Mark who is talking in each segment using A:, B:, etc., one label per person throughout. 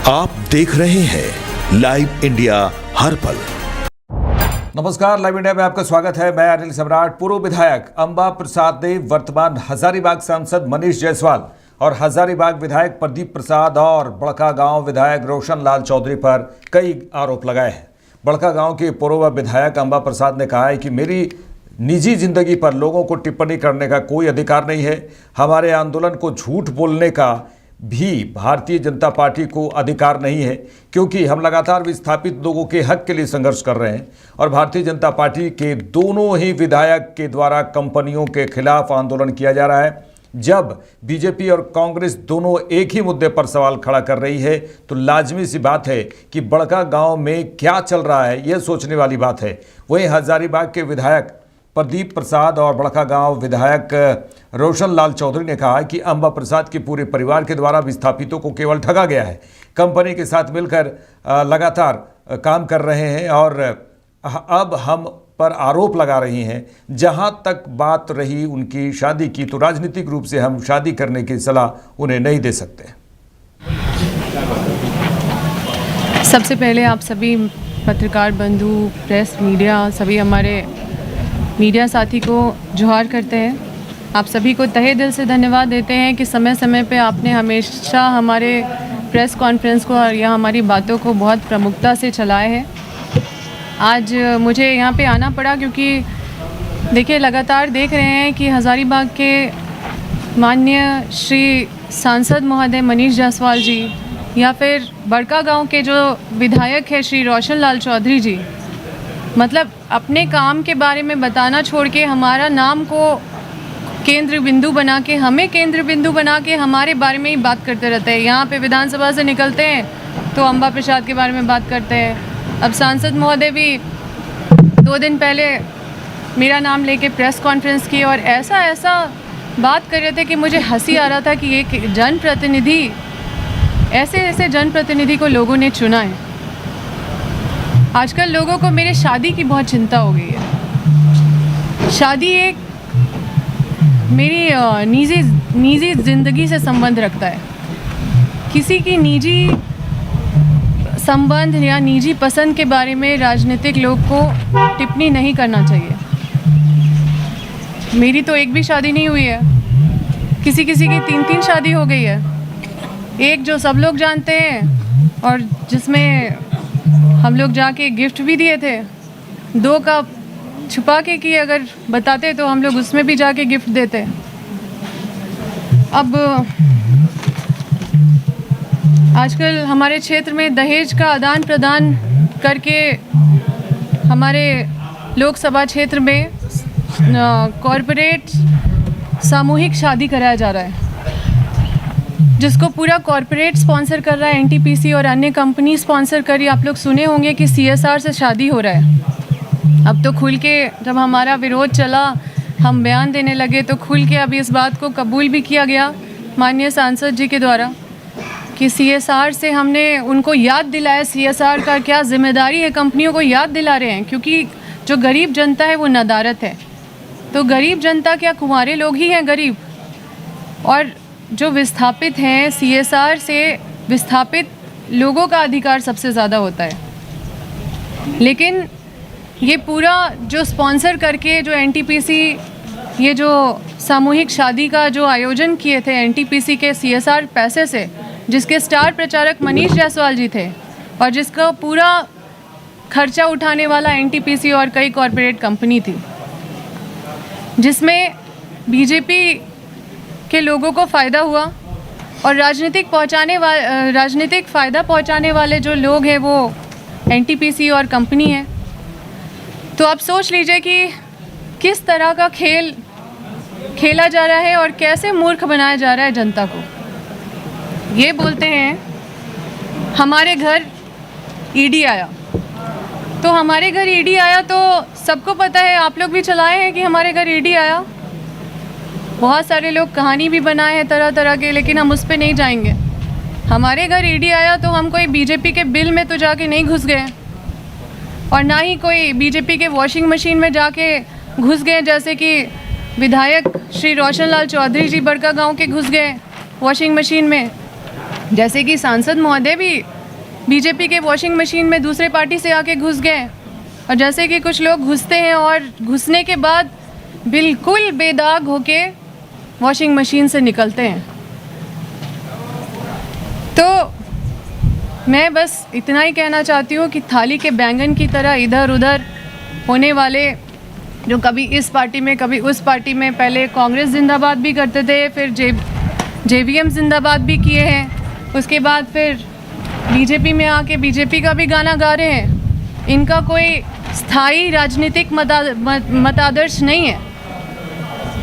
A: आप देख रहे हैं लाइव इंडिया हर पल।
B: नमस्कार, लाइव इंडिया में आपका स्वागत है। मैं अनिल सम्राट। पूर्व विधायक अंबा प्रसाद ने वर्तमान हजारीबाग सांसद मनीष जायसवाल और हजारीबाग विधायक प्रदीप प्रसाद और बड़कागांव विधायक रोशन लाल चौधरी पर कई आरोप लगाए हैं। बड़कागांव के पूर्व विधायक अंबा प्रसाद ने कहा है कि मेरी निजी जिंदगी पर लोगों को टिप्पणी करने का कोई अधिकार नहीं है। हमारे आंदोलन को झूठ बोलने का भी भारतीय जनता पार्टी को अधिकार नहीं है, क्योंकि हम लगातार विस्थापित लोगों के हक के लिए संघर्ष कर रहे हैं और भारतीय जनता पार्टी के दोनों ही विधायक के द्वारा कंपनियों के खिलाफ आंदोलन किया जा रहा है। जब बीजेपी और कांग्रेस दोनों एक ही मुद्दे पर सवाल खड़ा कर रही है तो लाजमी सी बात है कि बड़कागांव में क्या चल रहा है, यह सोचने वाली बात है। वहीं हजारीबाग के विधायक प्रदीप प्रसाद और बड़कागांव विधायक रोशन लाल चौधरी ने कहा कि अंबा प्रसाद के पूरे परिवार के द्वारा विस्थापितों को केवल ठगा गया है। कंपनी के साथ मिलकर लगातार काम कर रहे हैं और अब हम पर आरोप लगा रही हैं। जहां तक बात रही उनकी शादी की, तो राजनीतिक रूप से हम शादी करने की सलाह उन्हें नहीं दे सकते।
C: सबसे पहले आप सभी पत्रकार बंधु, प्रेस, मीडिया, सभी हमारे मीडिया साथी को जोहार करते हैं। आप सभी को तहे दिल से धन्यवाद देते हैं कि समय समय पे आपने हमेशा हमारे प्रेस कॉन्फ्रेंस को या हमारी बातों को बहुत प्रमुखता से चलाया है। आज मुझे यहाँ पे आना पड़ा क्योंकि देखिए, लगातार देख रहे हैं कि हजारीबाग के माननीय श्री सांसद महोदय मनीष जायसवाल जी या फिर बड़कागांव के जो विधायक है श्री रोशन लाल चौधरी जी, मतलब अपने काम के बारे में बताना छोड़ के हमारा नाम को केंद्र बिंदु बना के, हमें केंद्र बिंदु बना के हमारे बारे में ही बात करते रहते हैं। यहाँ पे विधानसभा से निकलते हैं तो अंबा प्रसाद के बारे में बात करते हैं। अब सांसद महोदय भी 2 दिन पहले मेरा नाम लेके प्रेस कॉन्फ्रेंस की और ऐसा बात कर रहे थे कि मुझे हंसी आ रहा था कि एक जनप्रतिनिधि, ऐसे जनप्रतिनिधि को लोगों ने चुना है। आजकल लोगों को मेरे शादी की बहुत चिंता हो गई है। शादी एक मेरी निजी ज़िंदगी से संबंध रखता है। किसी की निजी संबंध या निजी पसंद के बारे में राजनीतिक लोग को टिप्पणी नहीं करना चाहिए। मेरी तो एक भी शादी नहीं हुई है, किसी की 3 शादी हो गई है। एक जो सब लोग जानते हैं और जिसमें हम लोग जाके गिफ्ट भी दिए थे। 2 का छुपा के कि अगर बताते तो हम लोग उसमें भी जाके गिफ्ट देते। अब आजकल हमारे क्षेत्र में दहेज का आदान प्रदान करके हमारे लोकसभा क्षेत्र में कॉरपोरेट सामूहिक शादी कराया जा रहा है, जिसको पूरा कॉरपोरेट स्पॉन्सर कर रहा है, एनटीपीसी और अन्य कंपनी स्पॉन्सर करी। आप लोग सुने होंगे कि सीएसआर से शादी हो रहा है। अब तो खुल के, जब हमारा विरोध चला, हम बयान देने लगे तो खुल के अब इस बात को कबूल भी किया गया माननीय सांसद जी के द्वारा कि सीएसआर से हमने उनको याद दिलाया। सीएसआर का क्या जिम्मेदारी है, कंपनियों को याद दिला रहे हैं, क्योंकि जो गरीब जनता है वो नदारत है। तो गरीब जनता क्या, कुंवारे लोग ही हैं गरीब, और जो विस्थापित हैं, सीएसआर से विस्थापित लोगों का अधिकार सबसे ज़्यादा होता है। लेकिन ये पूरा जो स्पॉन्सर करके जो एनटीपीसी, ये जो सामूहिक शादी का जो आयोजन किए थे एनटीपीसी के सीएसआर पैसे से, जिसके स्टार प्रचारक मनीष जायसवाल जी थे और जिसका पूरा खर्चा उठाने वाला एनटीपीसी और कई कॉरपोरेट कंपनी थी, जिसमें बीजेपी के लोगों को फ़ायदा हुआ और राजनीतिक फ़ायदा पहुंचाने वाले जो लोग हैं वो एनटीपीसी और कंपनी है। तो आप सोच लीजिए कि किस तरह का खेल खेला जा रहा है और कैसे मूर्ख बनाया जा रहा है जनता को। ये बोलते हैं हमारे घर ईडी आया, तो हमारे घर ईडी आया तो सबको पता है, आप लोग भी चलाए हैं कि हमारे घर ईडी आया। बहुत सारे लोग कहानी भी बनाए हैं तरह तरह के, लेकिन हम उस पर नहीं जाएंगे। हमारे घर ईडी आया तो हम कोई बीजेपी के बिल में तो जाके नहीं घुस गए और ना ही कोई बीजेपी के वॉशिंग मशीन में जाके घुस गए, जैसे कि विधायक श्री रोशन लाल चौधरी जी बड़कागांव के घुस गए वॉशिंग मशीन में। जैसे कि सांसद महोदय भी बीजेपी के वॉशिंग मशीन में दूसरे पार्टी से आके घुस गए, और जैसे कि कुछ लोग घुसते हैं और घुसने के बाद बिल्कुल बेदाग होके वॉशिंग मशीन से निकलते हैं। तो मैं बस इतना ही कहना चाहती हूँ कि थाली के बैंगन की तरह इधर उधर होने वाले, जो कभी इस पार्टी में कभी उस पार्टी में, पहले कांग्रेस जिंदाबाद भी करते थे, फिर जेवीएम जिंदाबाद भी किए हैं, उसके बाद फिर बीजेपी में आके बीजेपी का भी गाना गा रहे हैं। इनका कोई स्थायी राजनीतिक मतादर्श नहीं है,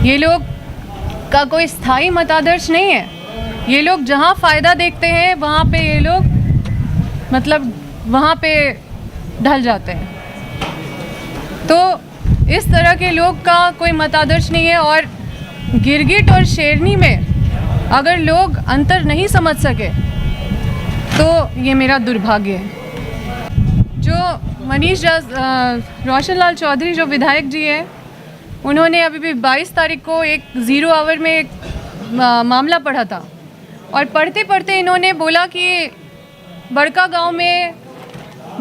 C: ये लोग का कोई स्थायी मतादर्श नहीं है। ये लोग जहाँ फ़ायदा देखते हैं वहाँ पे ये लोग मतलब वहाँ पे ढल जाते हैं। तो इस तरह के लोग का कोई मतादर्श नहीं है, और गिरगिट और शेरनी में अगर लोग अंतर नहीं समझ सके तो ये मेरा दुर्भाग्य है। जो मनीष रोशन लाल चौधरी जो विधायक जी हैं, उन्होंने अभी भी 22 तारीख को एक 0 आवर में एक मामला पढ़ा था, और पढ़ते पढ़ते इन्होंने बोला कि बड़का गांव में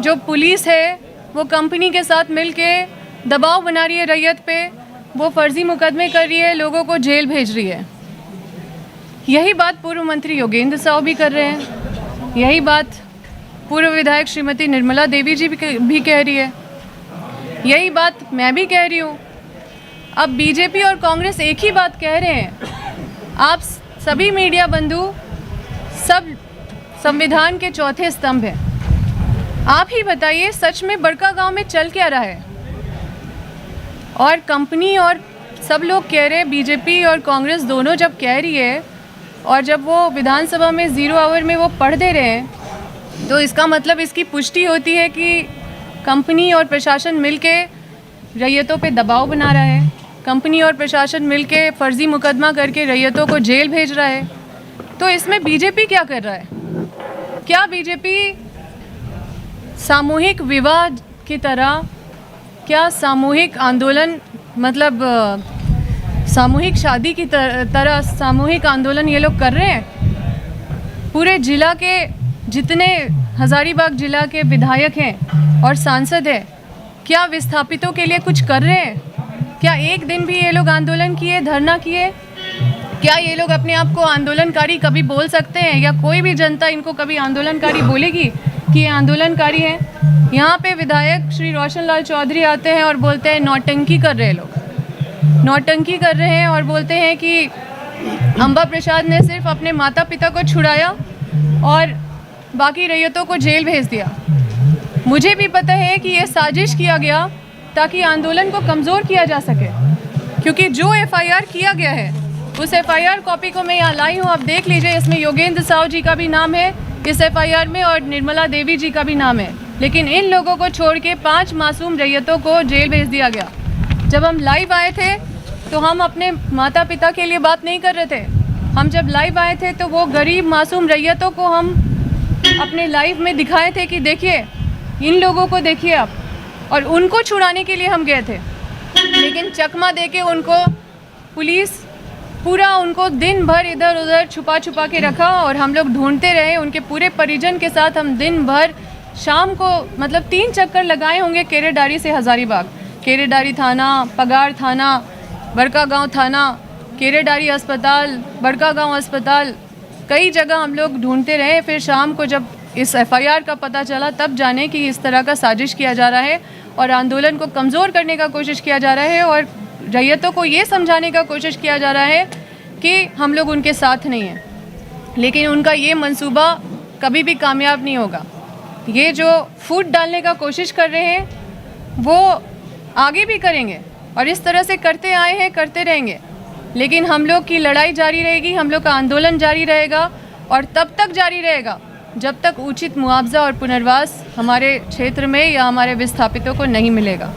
C: जो पुलिस है वो कंपनी के साथ मिलके दबाव बना रही है रैयत पे, वो फर्जी मुकदमे कर रही है, लोगों को जेल भेज रही है। यही बात पूर्व मंत्री योगेंद्र साहु भी कर रहे हैं, यही बात पूर्व विधायक श्रीमती निर्मला देवी जी भी कह रही है, यही बात मैं भी कह रही हूँ। अब बीजेपी और कांग्रेस एक ही बात कह रहे हैं। आप सभी मीडिया बंधु सब संविधान के चौथे स्तंभ हैं। आप ही बताइए सच में बड़का गांव में चल क्या रहा है? और कंपनी और सब लोग कह रहे हैं, बीजेपी और कांग्रेस दोनों जब कह रही है और जब वो विधानसभा में 0 आवर में वो पढ़ दे रहे हैं, तो इसका मतलब इसकी पुष्टि होती है कि कंपनी और प्रशासन मिलके रैयतों पे दबाव बना रहा है, कंपनी और प्रशासन मिलके फर्जी मुकदमा करके रैयतों को जेल भेज रहा है। तो इसमें बीजेपी क्या कर रहा है? क्या बीजेपी सामूहिक विवाह की तरह, क्या सामूहिक आंदोलन मतलब सामूहिक शादी की तरह सामूहिक आंदोलन ये लोग कर रहे हैं? पूरे जिला के जितने हज़ारीबाग जिला के विधायक हैं और सांसद हैं, क्या विस्थापितों के लिए कुछ कर रहे हैं? क्या एक दिन भी ये लोग आंदोलन किए, धरना किए? क्या ये लोग अपने आप को आंदोलनकारी कभी बोल सकते हैं, या कोई भी जनता इनको कभी आंदोलनकारी बोलेगी कि ये आंदोलनकारी हैं? यहाँ पे विधायक श्री रोशन लाल चौधरी आते हैं और बोलते हैं नौटंकी कर रहे हैं लोग, नौटंकी कर रहे हैं, और बोलते हैं कि अम्बा प्रसाद ने सिर्फ अपने माता पिता को छुड़ाया और बाकी रैयतों को जेल भेज दिया। मुझे भी पता है कि ये साजिश किया गया ताकि आंदोलन को कमज़ोर किया जा सके, क्योंकि जो एफआईआर किया गया है उस एफआईआर कॉपी को मैं यहाँ लाई हूँ, आप देख लीजिए। इसमें योगेंद्र साहु जी का भी नाम है इस एफआईआर में, और निर्मला देवी जी का भी नाम है, लेकिन इन लोगों को छोड़ के 5 मासूम रैयतों को जेल भेज दिया गया। जब हम लाइव आए थे तो हम अपने माता पिता के लिए बात नहीं कर रहे थे। हम जब लाइव आए थे तो वो गरीब मासूम रैयतों को हम अपने लाइव में दिखाए थे कि देखिए इन लोगों को देखिए आप, और उनको छुड़ाने के लिए हम गए थे, लेकिन चकमा देके उनको पुलिस पूरा उनको दिन भर इधर उधर छुपा छुपा के रखा, और हम लोग ढूंढते रहे। उनके पूरे परिजन के साथ हम दिन भर शाम को मतलब 3 चक्कर लगाए होंगे केरेडारी से हज़ारीबाग, केरेडारी थाना, पगार थाना, बड़का गांव थाना, केरेडारी अस्पताल, बड़का गांव अस्पताल, कई जगह हम लोग ढूंढते रहे। फिर शाम को जब इस एफआईआर का पता चला तब जाने कि इस तरह का साजिश किया जा रहा है और आंदोलन को कमज़ोर करने का कोशिश किया जा रहा है, और रैयतों को ये समझाने का कोशिश किया जा रहा है कि हम लोग उनके साथ नहीं हैं। लेकिन उनका ये मंसूबा कभी भी कामयाब नहीं होगा। ये जो फूट डालने का कोशिश कर रहे हैं वो आगे भी करेंगे, और इस तरह से करते आए हैं, करते रहेंगे। लेकिन हम लोग की लड़ाई जारी रहेगी, हम लोग का आंदोलन जारी रहेगा, और तब तक जारी रहेगा जब तक उचित मुआवजा और पुनर्वास हमारे क्षेत्र में या हमारे विस्थापितों को नहीं मिलेगा।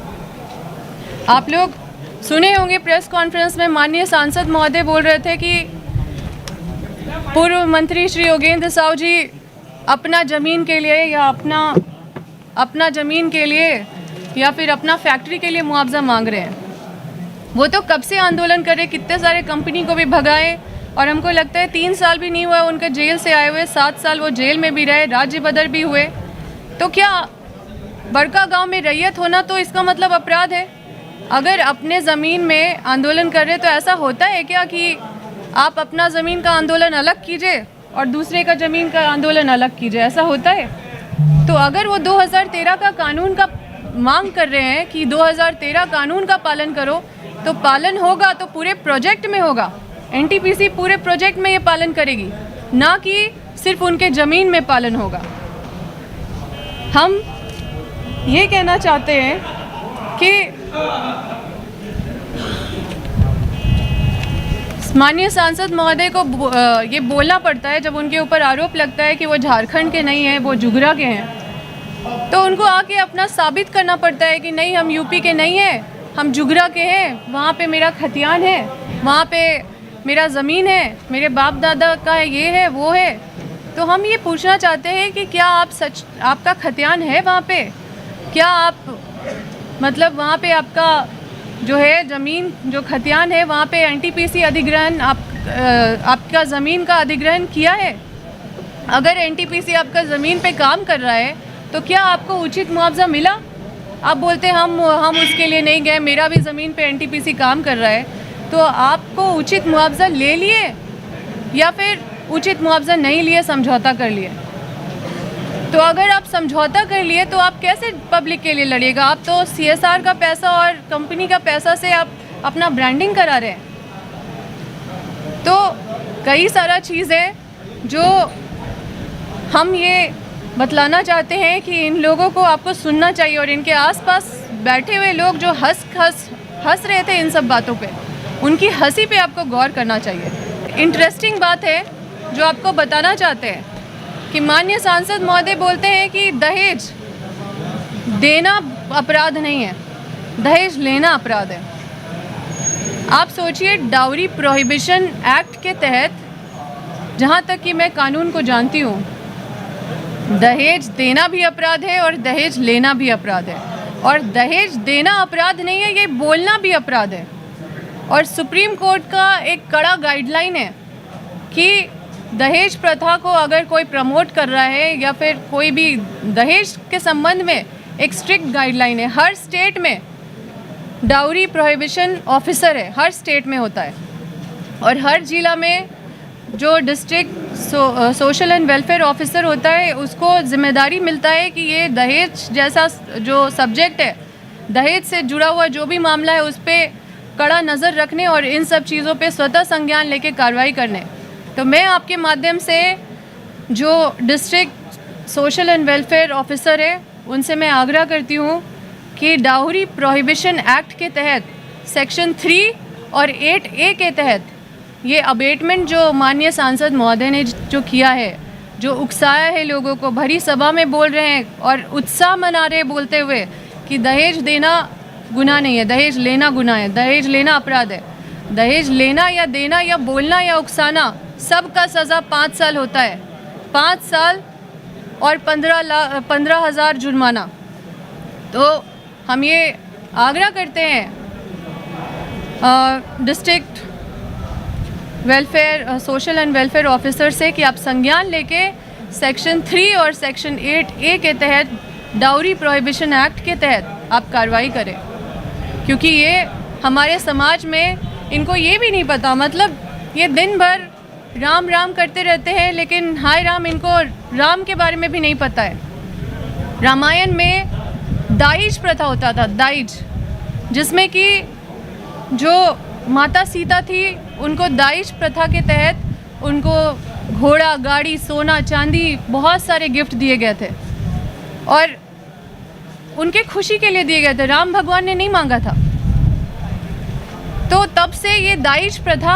C: आप लोग सुने होंगे प्रेस कॉन्फ्रेंस में माननीय सांसद महोदय बोल रहे थे कि पूर्व मंत्री श्री योगेंद्र साहु जी अपना ज़मीन के लिए या अपना ज़मीन के लिए या फिर अपना फैक्ट्री के लिए मुआवजा मांग रहे हैं। वो तो कब से आंदोलन कर रहे, कितने सारे कंपनी को भी भगाए, और हमको लगता है 3 साल भी नहीं हुआ उनका जेल से आए हुए, 7 साल वो जेल में भी रहे, राज्य बदर भी हुए। तो क्या बड़का गांव में रैयत होना तो इसका मतलब अपराध है? अगर अपने ज़मीन में आंदोलन कर रहे तो ऐसा होता है क्या कि आप अपना ज़मीन का आंदोलन अलग कीजिए और दूसरे का ज़मीन का आंदोलन अलग कीजिए, ऐसा होता है? तो अगर वो 2013 का कानून का मांग कर रहे हैं कि 2013 कानून का पालन करो, तो पालन होगा तो पूरे प्रोजेक्ट में होगा। एनटीपीसी पूरे प्रोजेक्ट में ये पालन करेगी, ना कि सिर्फ उनके ज़मीन में पालन होगा। हम ये कहना चाहते हैं कि माननीय सांसद महोदय को ये बोलना पड़ता है जब उनके ऊपर आरोप लगता है कि वो झारखंड के नहीं हैं, वो जुगरा के हैं, तो उनको आके अपना साबित करना पड़ता है कि नहीं, हम यूपी के नहीं हैं, हम जुगरा के हैं, वहाँ पे मेरा खतियान है, वहाँ पे मेरा ज़मीन है, मेरे बाप दादा का ये है वो है। तो हम ये पूछना चाहते हैं कि क्या आपका खतियान है वहाँ पे? क्या आप मतलब वहाँ पे आपका जो है ज़मीन, जो खतियान है, वहाँ पे एनटीपीसी अधिग्रहण आपका ज़मीन का अधिग्रहण किया है? अगर एनटीपीसी आपका ज़मीन पे काम कर रहा है तो क्या आपको उचित मुआवजा मिला? आप बोलते हैं हम उसके लिए नहीं गए, मेरा भी ज़मीन पे एनटीपीसी काम कर रहा है, तो आपको उचित मुआवजा ले लिए या फिर उचित मुआवजा नहीं लिए, समझौता कर लिए? तो अगर आप समझौता कर लिए तो आप कैसे पब्लिक के लिए लड़िएगा? आप तो सीएसआर का पैसा और कंपनी का पैसा से आप अपना ब्रांडिंग करा रहे हैं। तो कई सारा चीज़ है जो हम ये बतलाना चाहते हैं कि इन लोगों को आपको सुनना चाहिए, और इनके आसपास बैठे हुए लोग जो हंस रहे थे इन सब बातों पे, उनकी हंसी पे आपको गौर करना चाहिए। इंटरेस्टिंग बात है जो आपको बताना चाहते हैं कि माननीय सांसद महोदय बोलते हैं कि दहेज देना अपराध नहीं है, दहेज लेना अपराध है। आप सोचिए, डाउरी प्रोहिबिशन एक्ट के तहत, जहाँ तक कि मैं कानून को जानती हूँ, दहेज देना भी अपराध है और दहेज लेना भी अपराध है। और दहेज देना अपराध नहीं है, ये बोलना भी अपराध है। और सुप्रीम कोर्ट का एक कड़ा गाइडलाइन है कि दहेज प्रथा को अगर कोई प्रमोट कर रहा है या फिर कोई भी दहेज के संबंध में एक स्ट्रिक्ट गाइडलाइन है। हर स्टेट में डाउरी प्रोहिबिशन ऑफिसर है, हर स्टेट में होता है, और हर जिला में जो district social and welfare officer होता है उसको जिम्मेदारी मिलता है कि ये दहेज जैसा जो सब्जेक्ट है, दहेज से जुड़ा हुआ जो भी मामला है उस पर कड़ा नज़र रखने और इन सब चीज़ों पे स्वतः संज्ञान लेके कार्रवाई करने। तो मैं आपके माध्यम से जो district social and welfare officer है उनसे मैं आग्रह करती हूँ कि डाउरी प्रोहिबिशन एक्ट के तहत सेक्शन 3 और 8A के तहत ये अबेटमेंट जो माननीय सांसद महोदय ने जो किया है, जो उकसाया है लोगों को, भरी सभा में बोल रहे हैं और उत्साह मना रहे बोलते हुए कि दहेज देना गुनाह नहीं है, दहेज लेना गुनाह है, दहेज लेना अपराध है। दहेज लेना या देना या बोलना या उकसाना, सबका सज़ा 5 साल होता है, 5 साल और 15,000 जुर्माना। तो हम ये आग्रह करते हैं district welfare social and welfare officer से कि आप संज्ञान लेके सेक्शन 3 और सेक्शन 8A के तहत डाउरी प्रोहिबिशन एक्ट के तहत आप कार्रवाई करें, क्योंकि ये हमारे समाज में इनको ये भी नहीं पता, मतलब ये दिन भर राम राम करते रहते हैं, लेकिन हाय राम, इनको राम के बारे में भी नहीं पता है। रामायण में दाइज प्रथा होता था, दाइज, जिसमें कि जो माता सीता थी उनको दाइज प्रथा के तहत उनको घोड़ा, गाड़ी, सोना, चांदी, बहुत सारे गिफ्ट दिए गए थे और उनके खुशी के लिए दिए गए थे, राम भगवान ने नहीं मांगा था। तो तब से ये दाइज प्रथा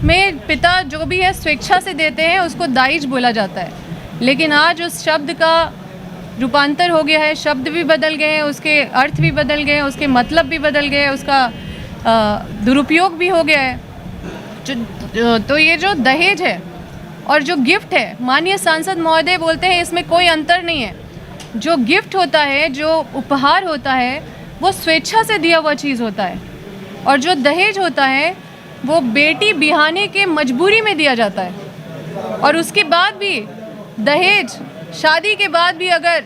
C: में पिता जो भी है स्वेच्छा से देते हैं, उसको दाइज बोला जाता है। लेकिन आज उस शब्द का रूपांतर हो गया है, शब्द भी बदल गए हैं, उसके अर्थ भी बदल गए हैं, उसके मतलब भी बदल गए हैं, उसका दुरुपयोग भी हो गया है। तो ये जो दहेज है और जो गिफ्ट है, माननीय सांसद महोदय बोलते हैं इसमें कोई अंतर नहीं है। जो गिफ्ट होता है, जो उपहार होता है, वो स्वेच्छा से दिया हुआ चीज़ होता है, और जो दहेज होता है वो बेटी बिहाने के मजबूरी में दिया जाता है। और उसके बाद भी दहेज, शादी के बाद भी अगर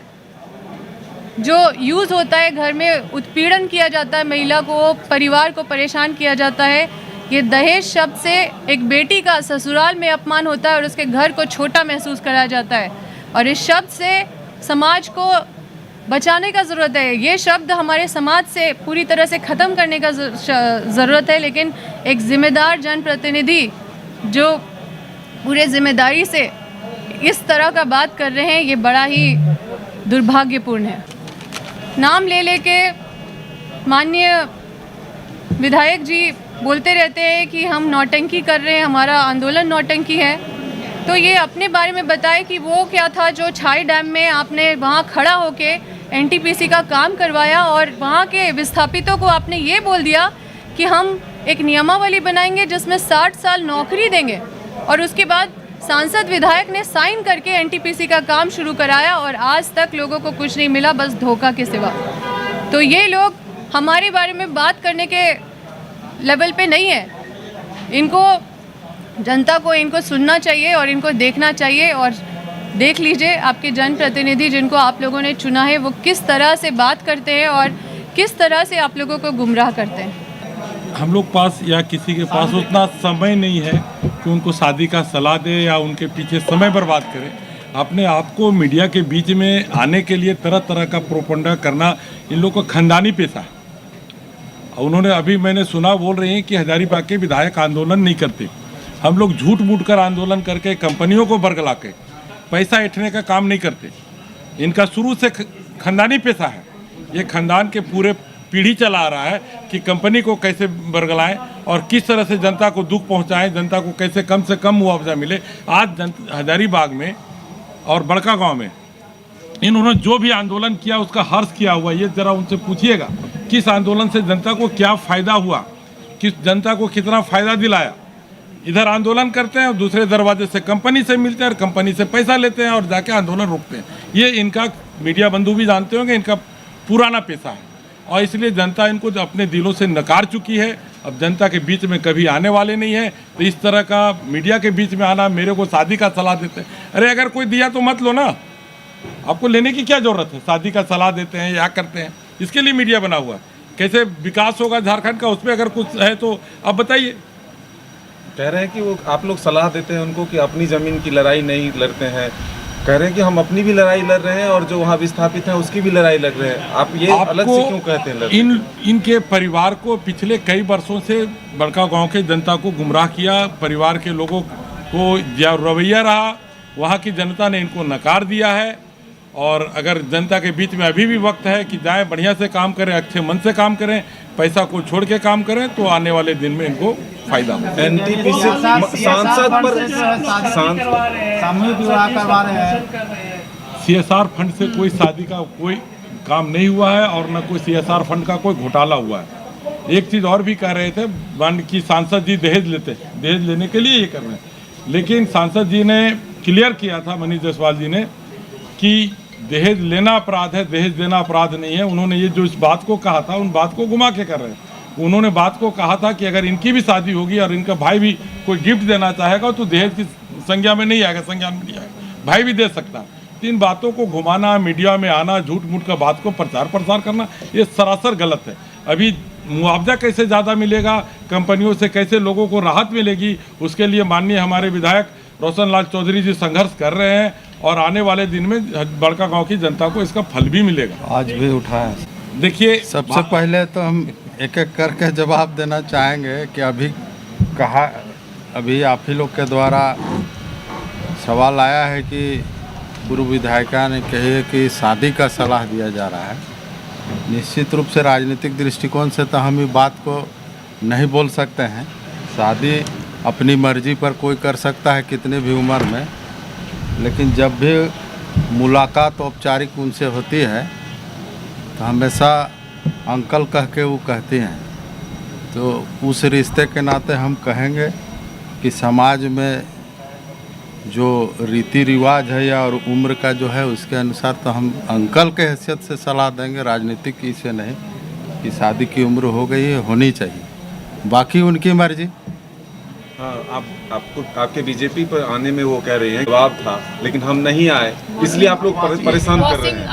C: जो यूज़ होता है, घर में उत्पीड़न किया जाता है, महिला को, परिवार को परेशान किया जाता है। ये दहेज शब्द से एक बेटी का ससुराल में अपमान होता है और उसके घर को छोटा महसूस कराया जाता है। और इस शब्द से समाज को बचाने का ज़रूरत है। ये शब्द हमारे समाज से पूरी तरह से ख़त्म करने का ज़रूरत है। लेकिन एक ज़िम्मेदार जनप्रतिनिधि जो पूरे ज़िम्मेदारी से इस तरह का बात कर रहे हैं, ये बड़ा ही दुर्भाग्यपूर्ण है। नाम ले लेके माननीय विधायक जी बोलते रहते हैं कि हम नौटंकी कर रहे हैं, हमारा आंदोलन नौटंकी है। तो ये अपने बारे में बताए कि वो क्या था जो छाई डैम में आपने वहाँ खड़ा होके एनटीपीसी का काम करवाया और वहाँ के विस्थापितों को आपने ये बोल दिया कि हम एक नियमावली बनाएंगे जिसमें 60 साल नौकरी देंगे। और उसके बाद सांसद विधायक ने साइन करके एनटीपीसी का काम शुरू कराया और आज तक लोगों को कुछ नहीं मिला, बस धोखा के सिवा। तो ये लोग हमारे बारे में बात करने के लेवल पे नहीं है। इनको, जनता को इनको सुनना चाहिए और इनको देखना चाहिए। और देख लीजिए आपके जनप्रतिनिधि जिनको आप लोगों ने चुना है वो किस तरह से बात करते हैं और किस तरह से आप लोगों को गुमराह करते हैं।
D: हम लोग पास या किसी के पास उतना समय नहीं है कि उनको शादी का सलाह दे या उनके पीछे समय बर्बाद करे। अपने आप को मीडिया के बीच में आने के लिए तरह तरह का प्रोपेगेंडा करना इन लोगों का खानदानी पेशा है। उन्होंने अभी मैंने सुना बोल रहे हैं कि हजारीबाग के विधायक आंदोलन नहीं करते। हम लोग झूठ मूठ कर आंदोलन करके कंपनियों को बरगला के पैसा ऐंठने का काम नहीं करते। इनका शुरू से खानदानी पेशा है। ये खानदान के पूरे पीढ़ी चला आ रहा है कि कंपनी को कैसे बरगलाएं और किस तरह से जनता को दुख पहुंचाएं, जनता को कैसे कम से कम मुआवजा मिले। आज हजारीबाग में और बड़का गांव में इन्होंने जो भी आंदोलन किया उसका हर्ष किया हुआ। ये ज़रा उनसे पूछिएगा किस आंदोलन से जनता को क्या फ़ायदा हुआ, किस जनता को कितना फ़ायदा दिलाया। इधर आंदोलन करते हैं और दूसरे दरवाजे से कंपनी से मिलते हैं और कंपनी से पैसा लेते हैं और जाके आंदोलन रोकते हैं। ये इनका मीडिया बंधु भी जानते होंगे, इनका पुराना पेशा है और इसलिए जनता इनको अपने दिलों से नकार चुकी है। अब जनता के बीच में कभी आने वाले नहीं है। तो इस तरह का मीडिया के बीच में आना, मेरे को शादी का सलाह देते हैं। अरे अगर कोई दिया तो मत लो ना, आपको लेने की क्या ज़रूरत है। शादी का सलाह देते हैं या करते हैं, इसके लिए मीडिया बना हुआ है। कैसे विकास होगा झारखंड का, उसमें अगर कुछ है तो आप बताइए।
E: कह रहे हैं कि वो आप लोग सलाह देते हैं उनको कि अपनी ज़मीन की लड़ाई नहीं लड़ते हैं। कह रहे हैं कि हम अपनी भी लड़ाई लड़ रहे हैं और जो वहाँ विस्थापित हैं उसकी भी लड़ाई लड़ रहे हैं। आप ये अलग से क्यों कहते हैं?
D: इनके परिवार को पिछले कई वर्षों से बड़का गांव के जनता को गुमराह किया। परिवार के लोगों को जो रवैया रहा, वहाँ की जनता ने इनको नकार दिया है। और अगर जनता के बीच में अभी भी वक्त है कि जाएं, बढ़िया से काम करें, अच्छे मन से काम करें, पैसा को छोड़ के काम करें, तो आने वाले दिन में इनको फायदा हो।
E: एनटीपीसी सांसद पर
F: सामूहिक विवाह करवा रहे हैं।
D: सीएसआर फंड से कोई शादी का कोई काम नहीं हुआ है और न कोई सीएसआर फंड का कोई घोटाला हुआ है। एक चीज़ और भी कह रहे थे कि सांसद जी दहेज लेने के लिए ये कर रहे हैं, लेकिन सांसद जी ने क्लियर किया था, मनीष जायसवाल जी ने, कि दहेज लेना अपराध है, दहेज देना अपराध नहीं है। उन्होंने ये जो इस बात को कहा था, उन बात को घुमा के कर रहे हैं। उन्होंने बात को कहा था कि अगर इनकी भी शादी होगी और इनका भाई भी कोई गिफ्ट देना चाहेगा तो दहेज की संज्ञा में नहीं आएगा, संज्ञान में नहीं आएगा, भाई भी दे सकता है। तो इन बातों को घुमाना, मीडिया में आना, झूठ मूठ का बात को प्रचार प्रसार करना, ये सरासर गलत है। अभी मुआवजा कैसे ज़्यादा मिलेगा, कंपनियों से कैसे लोगों को राहत मिलेगी, उसके लिए माननीय हमारे विधायक रोशन लाल चौधरी जी संघर्ष कर रहे हैं और आने वाले दिन में बड़का गांव की जनता को इसका फल भी मिलेगा।
F: आज भी उठा है।
D: देखिए,
F: सबसे पहले तो हम एक एक करके जवाब देना चाहेंगे कि अभी आप ही लोग के द्वारा सवाल आया है कि पूर्व विधायिका ने कही है कि शादी का सलाह दिया जा रहा है। निश्चित रूप से राजनीतिक दृष्टिकोण से तो हम इस बात को नहीं बोल सकते हैं। शादी अपनी मर्जी पर कोई कर सकता है कितने भी उम्र में, लेकिन जब भी मुलाकात औपचारिक उनसे होती है तो हमेशा अंकल कह के वो कहती हैं। तो उस रिश्ते के नाते हम कहेंगे कि समाज में जो रीति रिवाज है या और उम्र का जो है उसके अनुसार तो हम अंकल के हैसियत से सलाह देंगे, राजनीतिक इसे नहीं कि शादी की उम्र हो गई है, होनी चाहिए। बाकी उनकी मर्जी,
E: हाँ, आपको आपके बीजेपी पर आने में वो कह रहे हैं जवाब था, लेकिन हम नहीं आए, इसलिए आप लोग परेशान कर रहे हैं।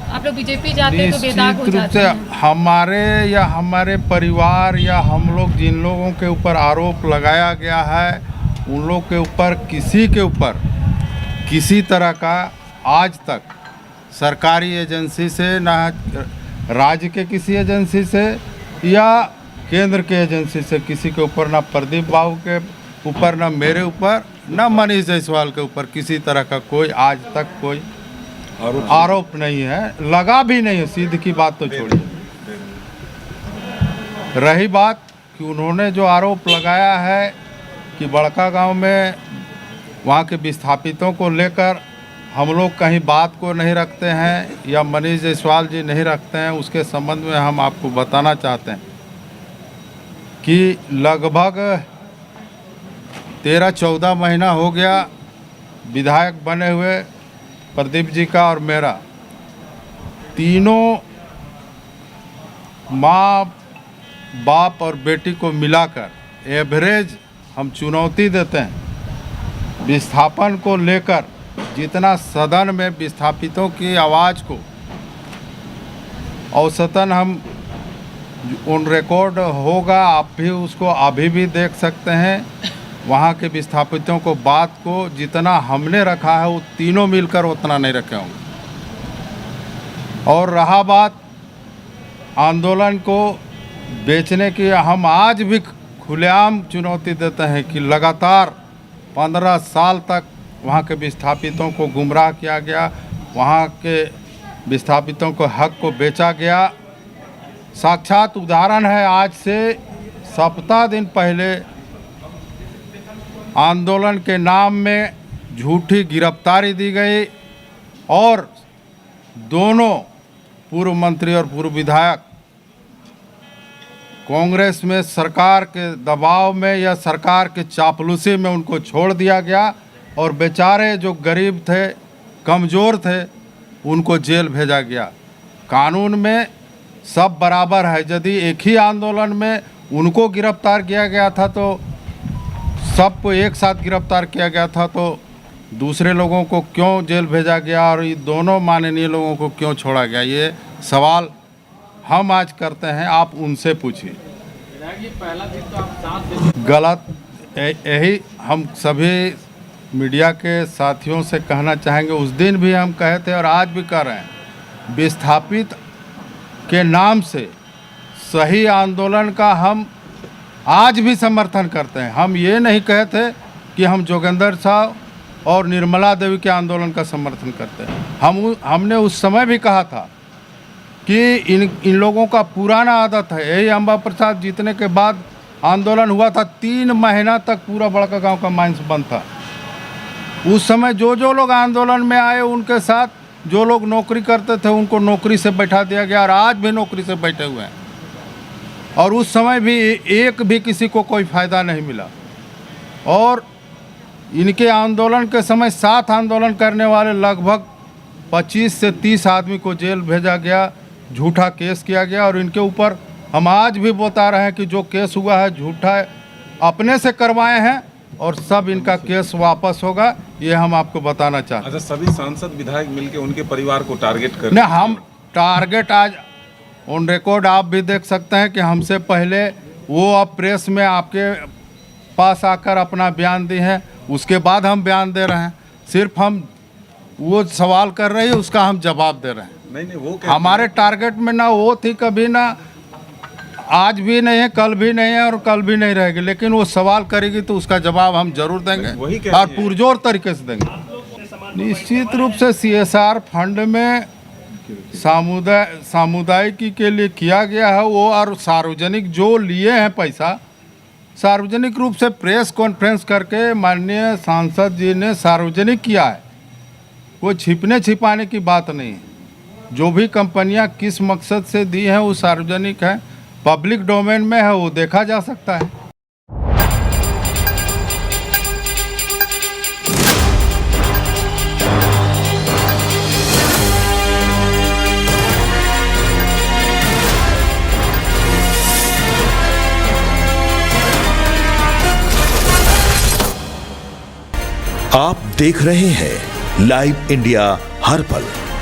C: आप लोग बीजेपी जाते हैं तो बेदाग हो
F: निश्चित रूप
C: जाते
F: से
C: हैं।
F: हमारे या हमारे परिवार या हम लोग जिन लोगों के ऊपर आरोप लगाया गया है उन लोग के ऊपर किसी तरह का आज तक सरकारी एजेंसी से, ना राज्य के किसी एजेंसी से या केंद्र के एजेंसी से किसी के ऊपर, ना प्रदीप बाबू के ऊपर, ना मेरे ऊपर, ना मनीष जायसवाल के ऊपर किसी तरह का कोई आज तक कोई आरोप नहीं है, लगा भी नहीं है। सीधी की बात तो छोड़िए, रही बात कि उन्होंने जो आरोप लगाया है कि बड़का गांव में वहाँ के विस्थापितों को लेकर हम लोग कहीं बात को नहीं रखते हैं या मनीष जायसवाल जी नहीं रखते हैं, उसके संबंध में हम आपको बताना चाहते हैं कि लगभग 13-14 महीना हो गया विधायक बने हुए प्रदीप जी का और मेरा, तीनों माँ बाप और बेटी को मिलाकर एवरेज हम चुनौती देते हैं विस्थापन को लेकर। जितना सदन में विस्थापितों की आवाज़ को औसतन हम उन रिकॉर्ड होगा, आप भी उसको अभी भी देख सकते हैं, वहाँ के विस्थापितों को बात को जितना हमने रखा है वो तीनों मिलकर उतना नहीं रखे होंगे। और रहा बात आंदोलन को बेचने की, हम आज भी खुलेआम चुनौती देते हैं कि लगातार 15 साल तक वहाँ के विस्थापितों को गुमराह किया गया, वहाँ के विस्थापितों को हक को बेचा गया। साक्षात उदाहरण है, आज से सप्ताह दिन पहले आंदोलन के नाम में झूठी गिरफ्तारी दी गई और दोनों पूर्व मंत्री और पूर्व विधायक कांग्रेस में सरकार के दबाव में या सरकार के चापलूसी में उनको छोड़ दिया गया और बेचारे जो गरीब थे, कमज़ोर थे, उनको जेल भेजा गया। कानून में सब बराबर है, यदि एक ही आंदोलन में उनको गिरफ्तार किया गया था तो सबको एक साथ गिरफ्तार किया गया था, तो दूसरे लोगों को क्यों जेल भेजा गया और ये दोनों माननीय लोगों को क्यों छोड़ा गया, ये सवाल हम आज करते हैं, आप उनसे पूछिए। गलत यही हम सभी मीडिया के साथियों से कहना चाहेंगे, उस दिन भी हम कहे थे और आज भी कह रहे हैं, विस्थापित के नाम से सही आंदोलन का हम आज भी समर्थन करते हैं। हम ये नहीं कहे थे कि हम जोगेंद्र साहब और निर्मला देवी के आंदोलन का समर्थन करते हैं। हमने उस समय भी कहा था कि इन लोगों का पुराना आदत है, यही अम्बा प्रसाद जीतने के बाद आंदोलन हुआ था, 3 महीना तक पूरा बड़का गांव का माइंस बंद था। उस समय जो लोग आंदोलन में आए उनके साथ जो लोग नौकरी करते थे उनको नौकरी से बैठा दिया गया और आज भी नौकरी से बैठे हुए हैं। और उस समय भी एक भी किसी को कोई फ़ायदा नहीं मिला। और इनके आंदोलन के समय साथ आंदोलन करने वाले लगभग 25 से 30 आदमी को जेल भेजा गया, झूठा केस किया गया। और इनके ऊपर हम आज भी बता रहे हैं कि जो केस हुआ है झूठा है, अपने से करवाए हैं और सब इनका केस वापस होगा, ये हम आपको बताना चाहते हैं।
E: अच्छा, सभी सांसद विधायक मिलकर उनके परिवार को टारगेट कर
F: नहीं, हम टारगेट आज ऑन रिकॉर्ड आप भी देख सकते हैं कि हमसे पहले वो अब प्रेस में आपके पास आकर अपना बयान दिए हैं, उसके बाद हम बयान दे रहे हैं। सिर्फ हम वो सवाल कर रही है उसका हम जवाब दे रहे हैं।
E: नहीं, वो
F: हमारे टारगेट में ना वो थी कभी, ना आज भी नहीं है, कल भी नहीं है और कल भी नहीं रहेगी, लेकिन वो सवाल करेगी तो उसका जवाब हम जरूर देंगे और पुरजोर तरीके से देंगे। निश्चित रूप से CSR फंड में सामुदायिक के लिए किया गया है वो, और सार्वजनिक जो लिए हैं पैसा, सार्वजनिक रूप से प्रेस कॉन्फ्रेंस करके माननीय सांसद जी ने सार्वजनिक किया है, वो छिपने छिपाने की बात नहीं है। जो भी कंपनियां किस मकसद से दी हैं वो सार्वजनिक है, पब्लिक डोमेन में है, वो देखा जा सकता है।
A: आप देख रहे हैं लाइव इंडिया हर पल।